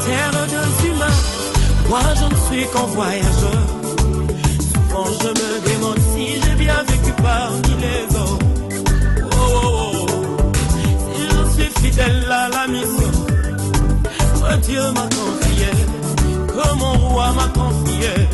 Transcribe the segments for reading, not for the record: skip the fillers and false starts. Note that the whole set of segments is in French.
terre des humains, moi je ne suis qu'un voyageur. Souvent je me demande si j'ai bien vécu parmi les hommes. Oh, oh, oh. Si je suis fidèle à la mission que Dieu m'a confiée, que mon roi m'a confiée,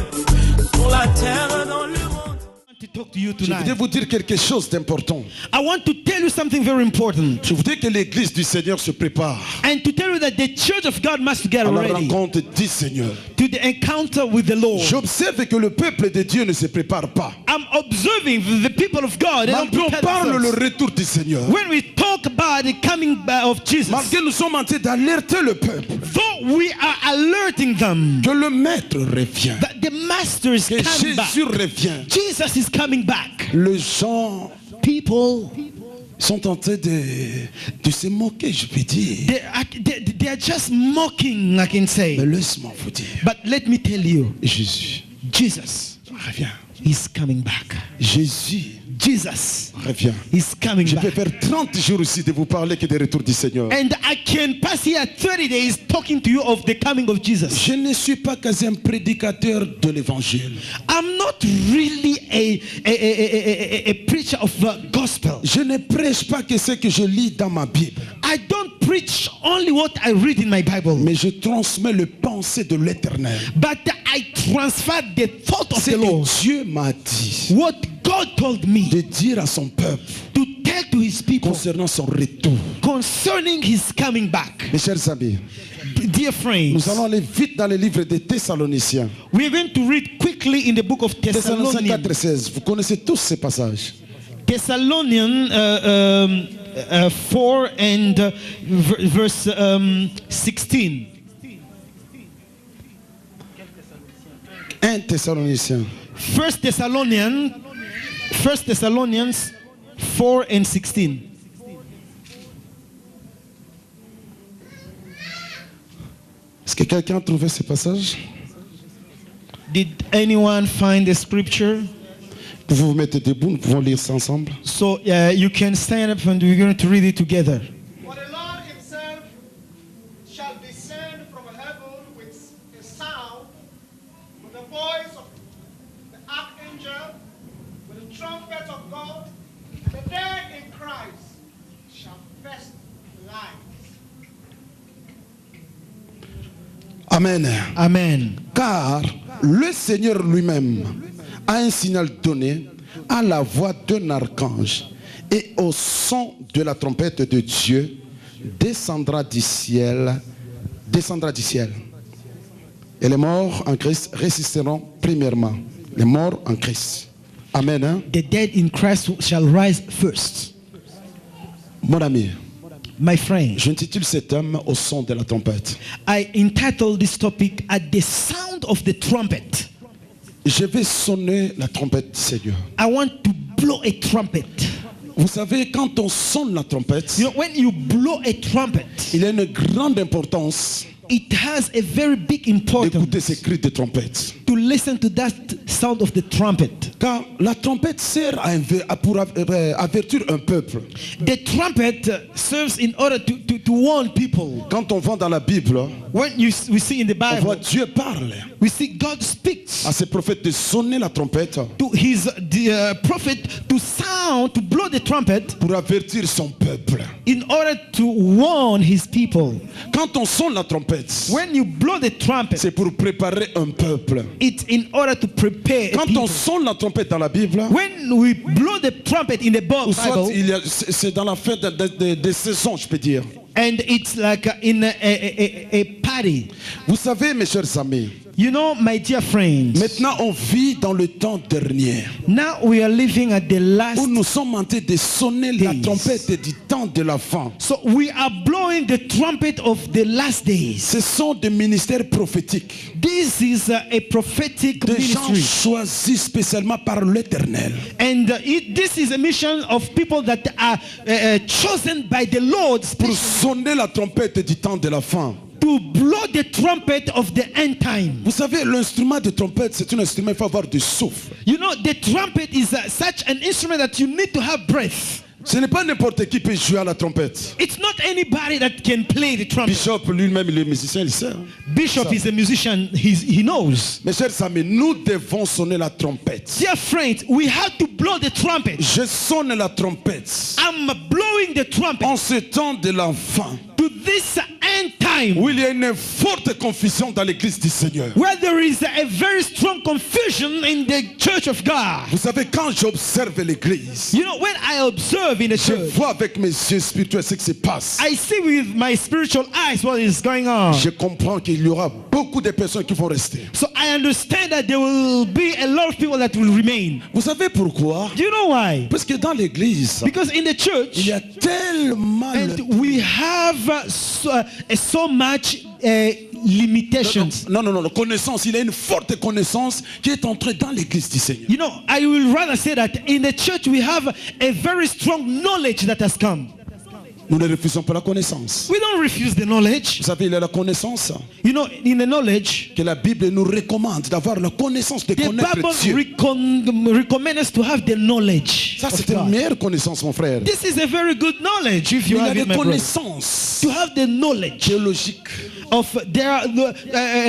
sur la terre dans le monde. To talk to you Je tonight. voudrais vous dire quelque chose d'important. I want to tell you something very important. Je voudrais que l'église du Seigneur se prépare And to tell you that the church of God must get à la ready rencontre du Seigneur. to the encounter with the Lord. J'observe que le peuple de Dieu ne se prépare pas. I'm observing the people of God. They don't Malgré on prepare parle le themselves. retour du Seigneur, When we talk about the coming back of Jesus, malgré nous sommes en train d'alerter le peuple though we are alerting them que le maître revient, that the master is que coming back. Jésus revient, Jesus is coming back. les gens People, sont en train de se moquer, je peux dire. they are just mocking, I can Mais say. laisse-moi vous dire, But let me tell you, Jésus Jesus revient. is coming back. Jésus Jesus revient. is coming Je peux back. faire 30 jours ici de vous parler que des retours du Seigneur. And I can pass here 30 days talking to you of the coming of Jesus. Je ne suis pas quasi un prédicateur de l'évangile. I'm not really a preacher of the gospel. Je ne prêche pas que ce que je lis dans ma Bible, I don't preach only what I read in my Bible, mais je transmets le pensée de l'éternel. but I transfer the thought of C'est the Lord. que Dieu m'a dit What God told me de dire à son peuple to tell to his people concernant son retour. concerning his coming back. Mes chers amis, Dear friends, nous allons aller vite dans le livre des Thessaloniciens. we are going to read quickly in the book of Thessaloniciens Thessalonians. 4:16. Vous connaissez tous ces passages. Thessalonians 4 and verse 16. 1 Thessaloniciens. 1 Thessalonians 4 and 16. Est-ce que quelqu'un a trouvé ces passages? Did anyone find the scripture? Vous vous mettez debout, nous pouvons lire ça ensemble. So you can stand up and we're going to read it together. For the Lord himself shall descend from heaven with a sound, with the voice of the archangel, with the trumpet of God, and the dead in Christ shall first life. Amen. Amen. Car le Seigneur lui-même a un signal donné à la voix d'un archange et au son de la trompette de Dieu descendra du ciel. Et les morts en Christ résisteront premièrement. Les morts en Christ. Amen. Hein? The dead in Christ shall rise first. Mon ami, My friend, j'intitule cet homme au son de la trompette. I entitled this topic at the sound of the trumpet. Je vais sonner la trompette du Seigneur. I want to blow a trumpet. Vous savez, quand on sonne la trompette, You know, when you blow a trumpet, il a une grande importance it has a very big d'écouter importance ces cris de trompette. to listen to that sound of the trumpet. Car la trompette sert pour avertir un peuple. The trumpet serves in order to warn people. Quand on va dans la Bible, When we see in the on voit Bible, Dieu parle we see God speaks à ses prophètes de sonner la trompette to his prophet to blow the trumpet pour avertir son peuple. in order to warn his people. Quand on sonne la trompette, When you blow the trumpet, c'est pour préparer un peuple. it's in order to prepare a Quand people. on sonne la trompette dans la Bible, When we blow the trumpet in the ou soit Bible, c'est dans la fin des saisons, je peux dire. and it's like in a party. Vous savez, mes chers amis, You know, my dear friends, maintenant on vit dans le temps dernier now we are living at the last. où nous sommes en train de sonner la Days. trompette du temps de la fin. So we are blowing the trumpet of the last days. Ce sont des ministères prophétiques. This is a prophetic Des gens ministry. choisis spécialement par l'Éternel And this is a mission of people that are chosen by the Lord pour sonner la trompette du temps de la fin. to blow the trumpet of the end time. Vous savez, l'instrument de trompette, c'est un instrument, il faut avoir du souffle. You know, the trumpet is such an instrument that you need to have breath. Ce n'est pas n'importe qui peut jouer à la trompette. It's not anybody that can play the trumpet. Bishop lui-même, il est musicien, il sait. Bishop is a musician. He knows. Mes chers amis, nous devons sonner la trompette. Dear friends, we have to blow the trumpet. Je sonne la trompette. I'm blowing the trumpet En ce temps de l'enfant, to this end time, où il y a une forte confusion dans l'église du Seigneur. where there is a very strong confusion in the church of God. Vous savez, quand j'observe l'église, You know, when I observe in the je church, vois avec mes yeux spirituels ce qui se passe. I see with my spiritual eyes what is going on. Je comprends qu'il y aura beaucoup de personnes qui vont rester. So I understand that there will be a lot of people that will remain. Vous savez pourquoi? Do you know why? Parce que dans l'église, Because in the church, il y a tellement and we have so much limitations. non, connaissance. Il y a une forte connaissance qui est entrée dans l'église du Seigneur. You know, I will rather say that in the church we have a very strong knowledge that has come. Nous ne refusons pas la connaissance. We don't refuse the knowledge. Vous savez, il y a la connaissance You know, in the knowledge, que la Bible nous recommande d'avoir la connaissance de the connaître Dieu. Bible recommends us to have the knowledge. Ça, of c'est une God. meilleure connaissance, mon frère. This is a very good knowledge if you Il y a have des it, my brother. connaissances To have the knowledge théologiques. of their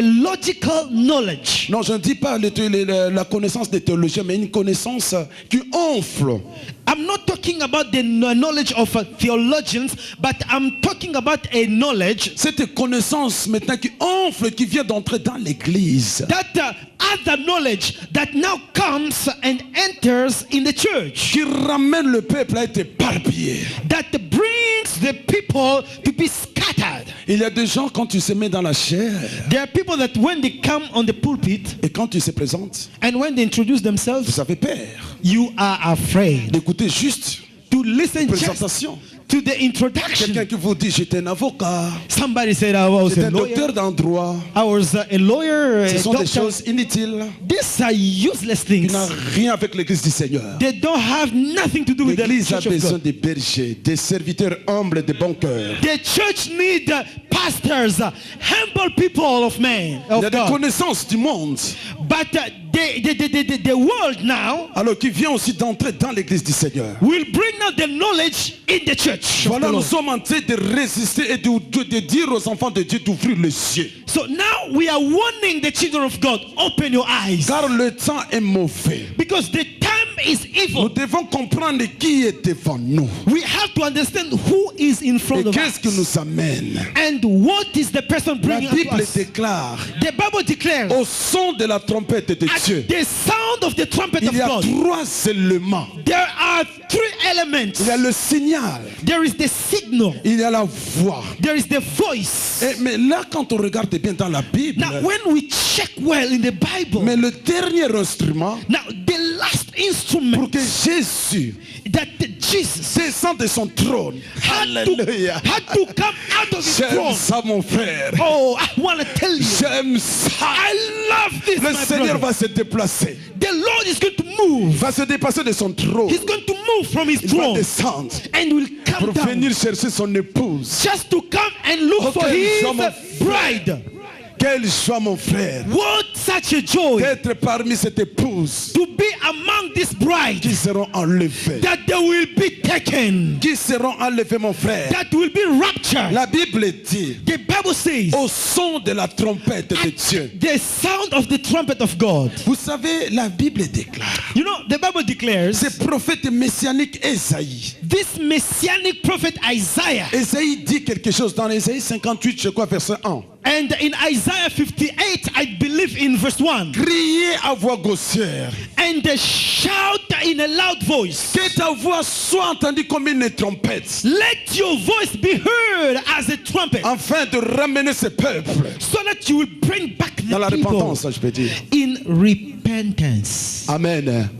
logical knowledge. Non, je ne dis pas la connaissance des théologiens, mais une connaissance qui enfle. I'm not talking about the knowledge of theologians, but I'm talking about a knowledge Cette connaissance maintenant qui enfle, qui vient d'entrer dans l'église. that other knowledge that now comes and enters in the church, Qui ramène le peuple à être éparpillé. that brings the people to be scattered. Il y a des gens, quand tu se mets dans la chair, There are people that when they come on the pulpit et quand tu se présentes, and when they introduce vous themselves, avez peur you are afraid d'écouter juste to listen la just présentation. to the introduction. Quelqu'un qui vous dit, j'étais un avocat, Somebody said I was j'étais a un lawyer. docteur d'en droit. I was a lawyer, Ce a sont des doctor. choses inutiles These are useless qui things. n'ont rien avec l'église du Seigneur. They don't have nothing to do with the L'église a church of besoin God. des bergers, des serviteurs humbles de bon cœur. The church need pastors, humble people of man, Il y of a des God. connaissances du monde, But the world now alors qui vient aussi d'entrer dans l'église du Seigneur. will bring out the knowledge in the church. of Voilà, the nous Lord. sommes en train de résister et de dire aux enfants de Dieu d'ouvrir les yeux. So now we are warning the children of God, open your eyes. Car le temps est mauvais. Because the time is Nous evil. devons comprendre qui est devant nous. We have to understand who is in Et front of qu'est-ce qui us. nous amène. And what is the person La bringing up to Bible us. déclare, The Bible declares, au son de la trompette de at Dieu, the sound of the trumpet il of y a God, 3 éléments. there are 3 elements. Il y a le signal, There is the signal. il y a la voix. There is the voice. Mais là, quand on regarde bien dans la Bible, Now, when we check well in the Bible, mais le dernier instrument now the last pour instrument que Jésus that Jesus descende de son trône. had to come out of his J'aime throne. ça, mon frère. Oh, I want to tell you, J'aime ça. I love this, Le my Seigneur brother. va se déplacer. The Lord is going to move. Va se déplacer de son trône. He's going to move from his Il va throne descendre and will come pour down venir chercher son épouse. just to come and look Oh, for quelle his joie, mon bride. Quelle joie, mon frère, What such a joy d'être parmi cette épouse to be among this bride, qui seront enlevées. that they will be taken, Qui seront enlevées, mon frère. that will be raptured. La Bible dit, The Bible says, au son de la trompette de Dieu. the sound of the trumpet of God. Vous savez, la Bible déclare, You know, the Bible declares, ce prophète messianique Ésaïe. this messianic prophet Isaiah, Ésaïe dit quelque chose dans Ésaïe 58, je crois, verset 1. and in Isaiah 58, I believe in verse 1, Criez à voix grossière. and they shout in a loud voice, Que ta voix soit entendue comme une trompette, let your voice be heard as a trumpet, afin de ramener ce peuple so that you will bring back dans la the people repentance, je peux dire. in repentance, Amen.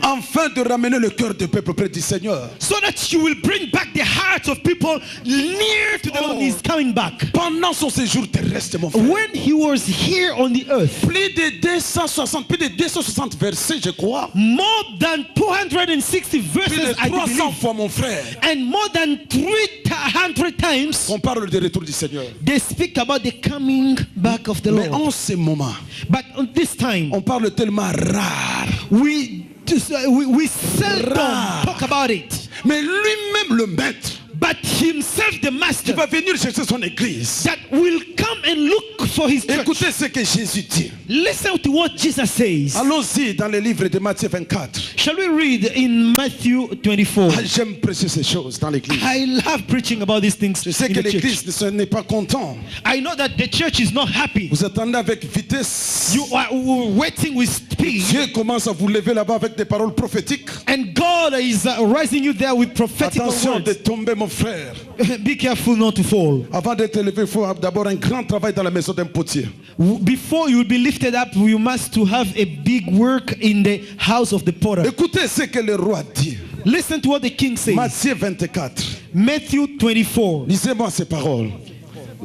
Afin de ramener le cœur du peuple près du Seigneur. so that you will bring back the hearts of people near to the Lord. He's coming back. Pendant son séjour terrestre, mon frère, When he was here on the earth, plus de 260 versets, je crois. more than 260 Plus de verses, I 300 believe, fois, mon frère, and more than 300 times, on parle du retour du Seigneur. they speak about the coming back of the Mais Lord. en ce moment, But on this time, on parle tellement rare. we seldom Rare. talk about it. mais lui-même le maître, but himself the qui master va venir chercher son église. that will come and look for his church. Écoutez ce que Jésus dit. Listen to what Jesus says. Allons-y dans le livre de Matthieu 24. Shall we read in Matthew 24? Ah, j'aime prêcher ces choses dans l'église. I love preaching about these things Je sais in que the church. l'église n'est pas content. I know that the church is not happy. Vous attendez avec vitesse. You are waiting with speed. Dieu commence à vous lever là-bas avec des paroles prophétiques. And God is rising you there with prophetic Attention de words. tomber, mon frère. Be careful not to fall. Avant d'être élevé, il faut d'abord un grand travail dans la maison d'un potier. Before you will be lifted up, you must to have a big work in the house of the potter. Écoutez ce que le roi dit. Listen to what the king says. Matthieu 24. Matthew 24 Lisez-moi ces paroles.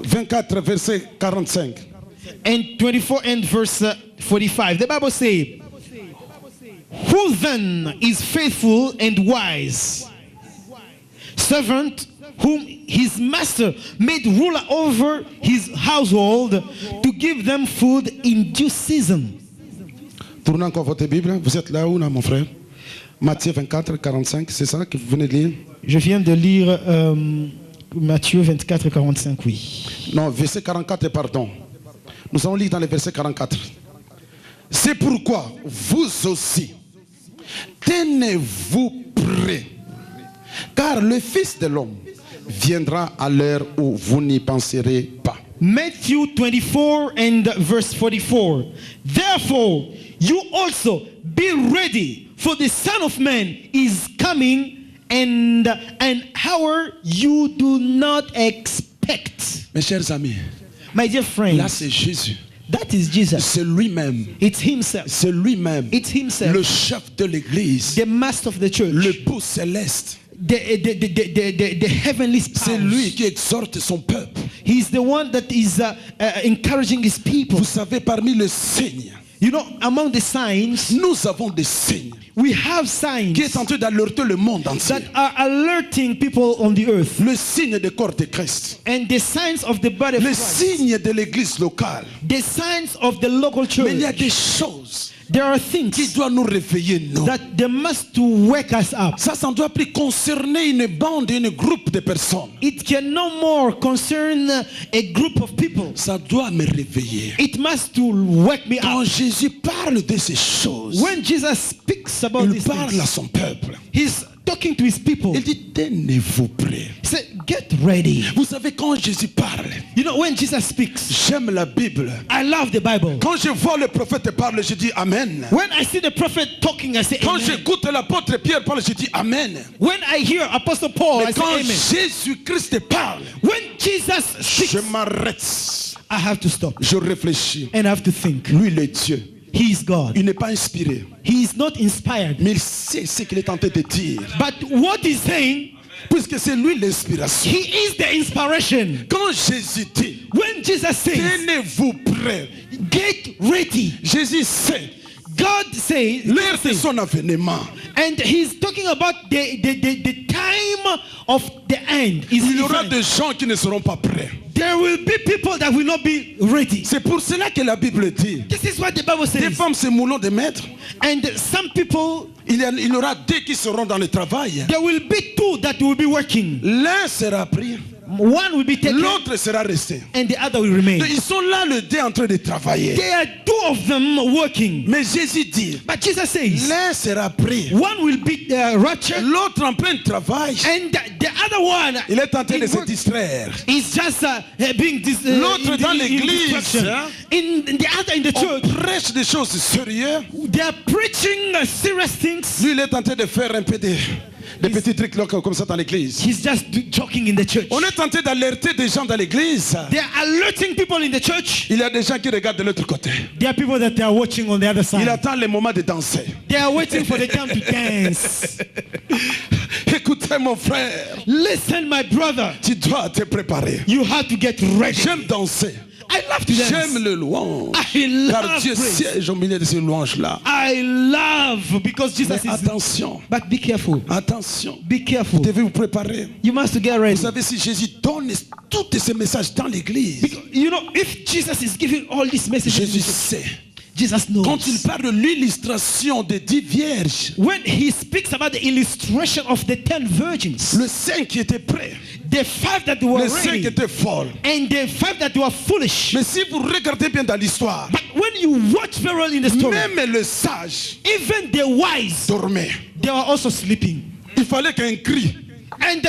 24, verset 45. and 24 and verse 45. The Bible says, "Who then is faithful and wise? Servant whom his master made ruler over his household to give them food in due season." Tournez encore votre Bible. Vous êtes là où, là, mon frère? Matthieu 24, 45, c'est ça que vous venez de lire? Je viens de lire Matthieu 24, 45, oui. Non, verset 44, pardon. Nous allons lire dans le verset 44. C'est pourquoi vous aussi, tenez-vous prêts, car le Fils de l'homme viendra à l'heure où vous n'y penserez pas. Matthew 24 and verse 44. Therefore, you also be ready, for the Son of Man is coming and an hour you do not expect. Mes chers amis, My dear là friends, c'est Jésus. that is Jesus. C'est lui-même. It's himself. C'est lui-même. It's himself. Le chef de l'église. The master of the church. L'époux céleste. The heavenly C'est spouse. lui qui exhorte son peuple. He's the one that is encouraging his people. Vous savez, parmi les signes, You know, among the signs, nous avons des signes we have signs qui est en train d'alerter le monde entier. that are alerting people on the earth. Le signe du corps de Christ. And the signs of the body of Le Christ. signe de l'église locale. The signs of the local Mais il y a church. des choses There are qui things doivent nous réveiller, nous. that they must to wake us up. Ça ne doit plus concerner une bande, un groupe de personnes. It can no more concern a group of people. Ça doit me réveiller. It must to wake me Quand up. Jésus parle de ces choses, When Jesus speaks about il these parle à things, son peuple. he's talking to his people. Il dit, tenez-vous prêts. He said, get ready. Vous savez, quand Jésus parle, You know, when Jesus speaks, j'aime la Bible. I love the Bible. Quand je vois le prophète parler, je dis Amen. When I see the prophet talking, I say Quand amen. j'écoute l'apôtre Pierre parler, je dis Amen. When I hear Apostle Paul, I Mais say quand amen. Jésus-Christ parle, When Jesus speaks, je m'arrête. I have to stop Je réfléchis. and I have to think. Lui, il est Dieu. He is God. Il n'est pas inspiré. He is not inspired. Mais il sait ce qu'il est en train de dire. But what he's saying, Puisque c'est lui l'inspiration. he is the inspiration. Quand Jésus dit, When Jesus says, tenez-vous prêts. get ready, Jésus sait God says, l'heure de son avènement. and he's talking about the time of the end. Is Il y aura different. des gens qui ne seront pas prêts. There will be people that will not be ready. C'est pour cela que la Bible dit, This is what the Bible des says. femmes se moulons de maître. And some people, Il y aura deux qui seront dans le travail. there will be two that will be working. L'un sera pris, One will be taken l'autre sera resté. and the other will remain. Ils sont là le deux en train de travailler. There are two of them working. Mais Jésus dit, But Jesus says, l'un sera pris, one will be raptured l'autre en plein travail. and the other one Il est en train de is se distraire. just being L'autre dans l'église, distraction. hein? In the other in the On church, prêche des choses sérieuses. they are preaching serious things. Lui, il est en train de faire un peu des petits trucs là, comme ça dans l'église. He's just joking in the church. On est en train d'alerter des gens dans l'église. They are alerting people in the church. Il y a des gens qui regardent de l'autre côté. There are people that they are watching on the other Il side. attend le moment de danser. They are waiting for the time to dance. Écoutez mon frère, Listen, my brother, tu dois te préparer. you have to get ready. J'aime danser. I love to dance. J'aime le louange. I Car love Dieu praise. siège au milieu de ces louanges-là. I love because Jesus Mais is. attention, But be careful. attention. Be careful. Vous devez vous préparer. You must get ready. Vous savez, si Jésus donne tous ces messages dans l'église, Because, you know, if Jesus is giving all these messages, Jésus sait Jesus knows. Quand il parle de l'illustration des 10 vierges, When he speaks about the illustration of the 10 virgins, le 5 qui était prêt, the 5 that were les 5 ready, étaient folles. and the 5 that were foolish. Mais si vous regardez bien dans l'histoire, But when you watch very well in the story, même le sage even the wise, dormait. they were also sleeping. Il fallait qu'un cri And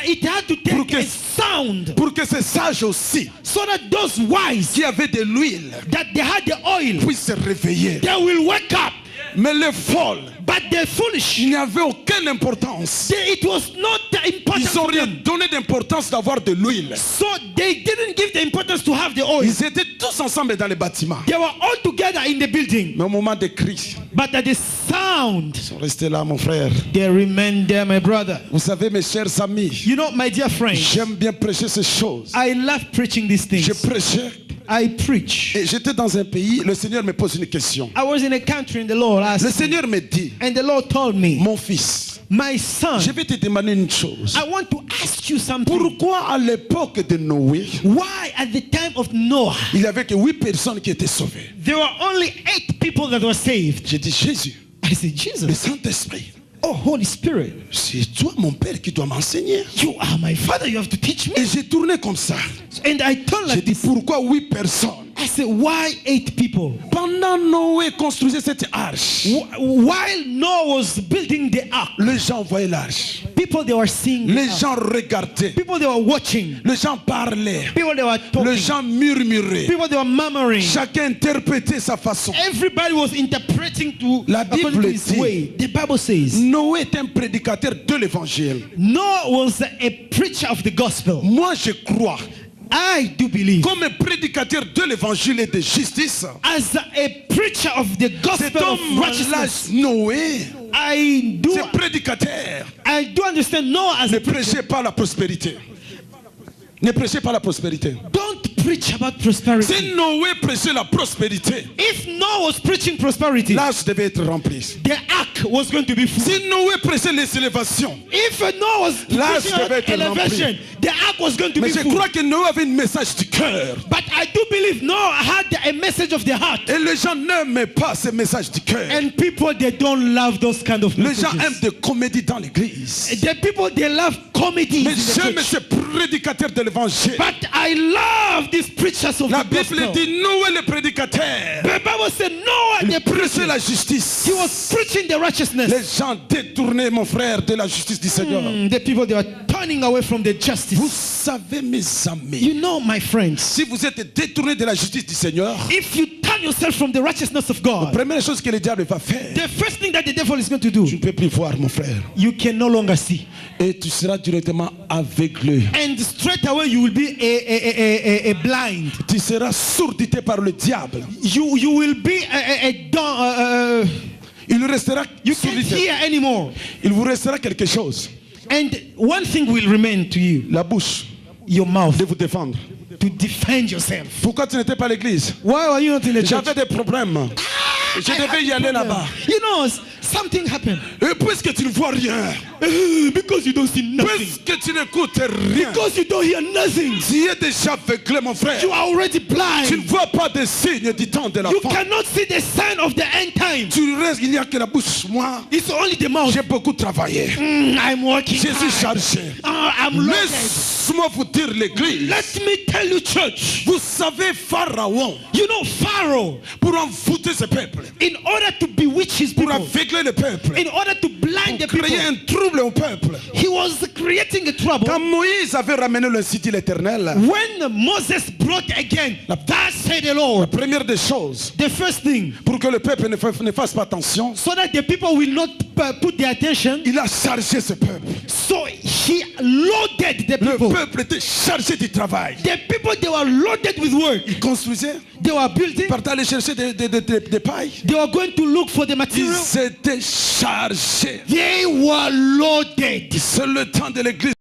it had to Pour take que- a sound pour que ces sages aussi, so that those wise qui avaient de l'huile, that they had the oil, puissent se réveiller. they will wake up. Mais les folles, But the foolish, il n'y avait aucune importance. it was not important Ils n'ont to rien them. donné d'importance d'avoir de l'huile. So they didn't give the importance to have the oil. Ils étaient tous ensemble dans les bâtiments. They were all together in the building. Mais au moment des cris, But at the sound, ils sont restés là, mon frère. they remained there, my brother. Vous savez, mes chers amis, You know, my dear friends, j'aime bien prêcher ces choses. I love preaching these Je things. prêchais I preach. et j'étais dans un pays, le Seigneur me pose une question. I was in a country and the Lord Le asked me, Seigneur me dit, and the Lord told me, mon fils, my son, je vais te demander une chose. I want to ask you something. Pourquoi à l'époque de Noé, Why at the time of Noah, il n'y avait que 8 personnes qui étaient sauvées? there were only 8 people that were saved? J'ai dit, Jésus, I said, le Jesus, Saint-Esprit, oh Holy Spirit, c'est toi mon Père qui dois m'enseigner. you are my father, you have to teach me. Et j'ai tourné comme ça. And I told J'ai like dit, this. pourquoi 8 personnes? I said, why 8 people? Pendant Noé construisait cette arche, While Noah was building the ark, les gens voyaient l'arche. people they were seeing the Les ark. gens regardaient. People they were watching, Les gens parlaient. people they were Les talking, gens murmuraient. people they were murmuring. Chacun interprétait sa façon. Everybody was interpreting to La according Bible to his dit- way. The Bible says Noé est un prédicateur de l'évangile. Noah was a preacher of the gospel. Moi, je crois, I do believe, comme un prédicateur de l'évangile et de justice, as a preacher of the cet gospel of homme-là, righteousness, Noé, I ce prédicateur, do understand Noah as ne a preacher. prêchait pas la prospérité. Ne prêchez pas la prospérité. Don't preach about prosperity. Si Noé prêchait la prospérité, If Noah was preaching prosperity, l'arche devait être remplie. the ark was going to be full. Si Noé prêchait les élévations, If Noah was L'arche preaching devait être about elevation, the ark was going to mais be je full. crois que Noé avait un message du cœur. But I do believe Noah had a message of the heart. Et les gens n'aiment pas ce message du cœur. And people, they don't love those kind of Les gens messages. aiment des comédies dans l'église. The people, they love comedies Mais in the j'aime church. ces prédicateurs de l'évangile. But I love these preachers of La the Bible gospel. dit Noé le prédicateur. The Bible said Noah, Il the prêchait preacher, la justice. he was preaching the righteousness. Les gens détournaient, mon frère, de la justice du Seigneur. The people, they were turning away from the justice. Vous savez, mes amis, You know, my friends, si vous êtes détournés de la justice du Seigneur, if you turn yourself from the righteousness of God, première chose que le diable va faire, the first thing that the devil is going to do, tu ne peux plus voir, mon frère. you can no longer see. Et tu seras directement aveuglé. And straight away you will be a blind. Tu seras sourdité par le diable. You will be Il restera you can't sourdité. hear anymore. Il vous restera quelque chose. And one thing will remain to you, La bouche your mouth, de vous défendre. to defend yourself. Pourquoi tu n'étais pas à l'église? Why are you not in the church? J'avais des problèmes. Je I had devais y a aller problem. là-bas. You know, something happened. Et puisque tu ne vois rien, Because you don't see nothing. puisque tu n'écoutes rien, Because you don't hear nothing. tu es déjà aveuglé, mon frère. You are already Tu ne blind. vois pas des signes du temps de la You fin. cannot see the sign of the end time. Tu restes, il n'y a que la bouche. Moi, It's only the mouth. j'ai beaucoup travaillé. I'm working Je suis hard. chargé. I'm loaded. Laisse-moi vous dire l'église. Let me tell you, church. Vous savez, Pharaon, You know, Pharaoh, pour envoûter ce peuple, in order to bewitch his pour people, aveugler le peuple, in order to blind the pour créer people, un trouble au peuple. he was creating a trouble. Quand Moïse avait ramené le site de l'Éternel, When Moses brought again, thus said the Lord, première des choses, the first thing, pour que le peuple ne fasse pas attention, so that the people will not put their attention, il a chargé ce peuple. so he loaded the Le people. peuple était chargé du travail. The people, they were loaded with work. Ils construisaient, They were building. partaient aller chercher des pailles. They were going to look for the material. Ils étaient chargés. They were loaded. C'est le temps de l'église.